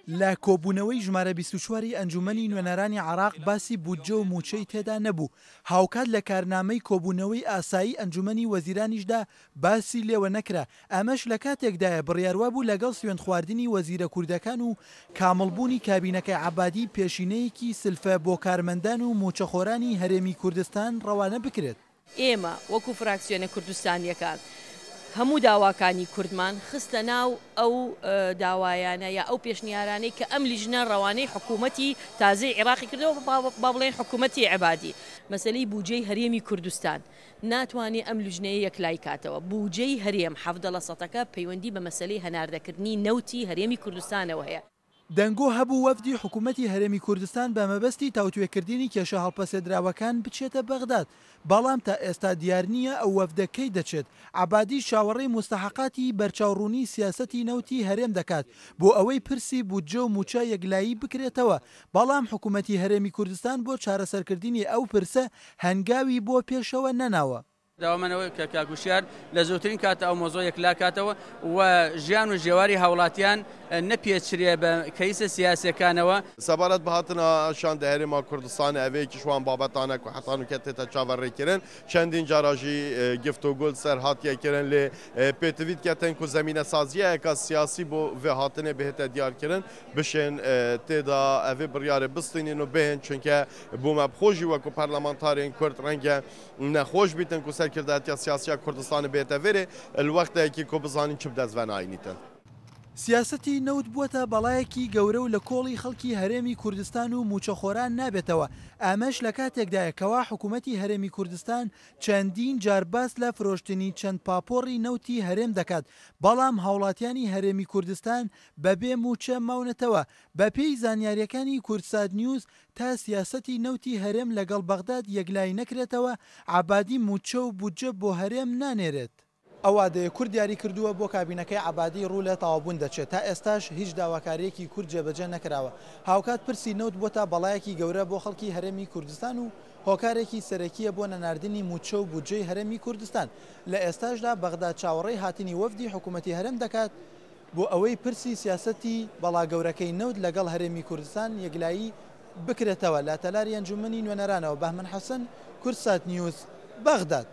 لە کۆبوونەوەی ژمارە 24 ئەنجومەنی نوێنەرانی عراق باسی بودجە و موچەی تێدا نەبوو. هاوکات لە کارنامەی کۆبوونەوەی ئاسایی ئەنجومەنی وەزیرانیشدا باسی لێوە نەکرا. ئەمەش لە کاتێکدایە بڕیاروا بوو لەگەڵ سوێند خواردنی وەزیرە کوردەکان و کامڵبوونی کابینەکەی عەبادی پێشینەیەکی سلفە بۆ کارمەندان و موچەخۆرانی هەرێمی کوردستان ڕەوانە بکرێت. ئێمە وەکو فراکسیۆنە کوردستانیەکان هەموو داواکانی کوردمان خستە ناو ئەو داوایانە یا ئەو پێشنیارانەی کە ئەم لیژنە ڕەوانەی حکوومەتی تازەی عێراقی کردەوە با بڵێن حکوومەتی عێبادی مەسەلەی بودجەی هەرێمی کوردستان ناتوانێت ئەم لیژنەیە یەکلای کاتەوە. بودجەی هەرێم 70% پەیوەندی بە مەسەلەی هەناردەکردنی نەوتی هەرێمی کوردستانەوە هەیە. دەنگۆ هەبوو وەفدی حکوومەتی هەرێمی کوردستان بە مەبەستی تاوتوێکردنی کێشە هەڵپەسێدراوەکان بچێتە بەغداد، بەڵام تا ئێستا دیار نییە ئەو وەفدەکەی دەچێت. عەبادی چاوەڕێی مستەحەقاتی بەرچاوڕوونی سیاسەتی نەوتی هەرێم دەکات بۆ ئەوەی پرسی بودجە و موچە یەکلایی بکرێتەوە، بەڵام حکوومەتی هەرێمی کوردستان بۆ چارەسەرکردنی ئەو پرسە هەنگاوی بۆ پێشەوە نەناوە. داوامەنەوەی کە کاکوشیار لە زووترین کاتە ئەو مۆزۆ یەکلا کاتەوە و ژیان و ژێواری هاوڵاتیان نەپێچرێ بە کەیسە سیاسەکانەوە. سەبارەت بە هاتنەشان دە هەرێما کوردستان ئەوەیەکی شوان بابەتانە و حەتان و کەتێتە چاوەڕێکردن چەندین جاراژی گفتوگۆ سەر هاتیەکردن لێ پێتویت کەتن و زەمینە سازیەکە سیاسی بۆ vê هاتنێ بهێتە دیارکردن بشێن تێدا ئەvê بڕیارە بستینین و بهێن چونکە بوومە بخۆشی وەکو پەرلەمانتارێن کورد ڕەنگە نەخۆش بیتن و سەرکردایەتیا سیاسیە کوردستان بێتە vêrê الوەختەیەکی کۆ بزانین چ بدەستڤەن ئاینیتن. سیاسەتی نەوت بووەتە بەڵایەکی گەورە و لە کۆڵی خەڵکی هەرێمی کوردستان و موچەخۆران نابێتەوە. ئامەش لە کاتێکدایەکەوە حکوومەتی هەرێمی کوردستان چەندین جارباس لە فرۆشتنی چەند پاپۆڕی نەوتی هەرێم دەکات، بەڵام هاوڵاتیانی هەرێمی کوردستان بەبێ موچە ماونەتەوە. بە پێی زانیاریەکانی کورتساد نیوز تا سیاسەتی نەوتی هەرێم لەگەڵ بەغداد یەکلای نەکرێتەوە، عەبادی موچە و بودجە بۆ هەرێم نانێرێت. ئەوادەیە کورد دیاری کردووە بۆ کابینەکەی عەبادی ڕوو لە تەواوبوون دەچێت. تا ئێستاش هیچ داواکاریەکی کورد جێبەجێ نەکراوە. هاوکات پرسی نەوت بۆتە بەڵایەکی گەورە بۆ خەڵکی هەرێمی کوردستان و هۆکارێکی سەرەکیە بۆ نەناردنی موچە و بودجەی هەرێمی کوردستان. لە ئێستاشدا بەغداد چاوەڕێی هاتنی وەفدی حکوومەتی هەرێم دەکات بۆ ئەوەی پرسی سیاسەتی بەڵاگەورەکەی نەوت لەگەڵ هەرێمی کوردستان یەکلایی بکرێتەوە. لە تەلاری ئەنجومەنی نوێنەرانەوە بەهمن حەسەن، کورتسات نیوز، بەغداد.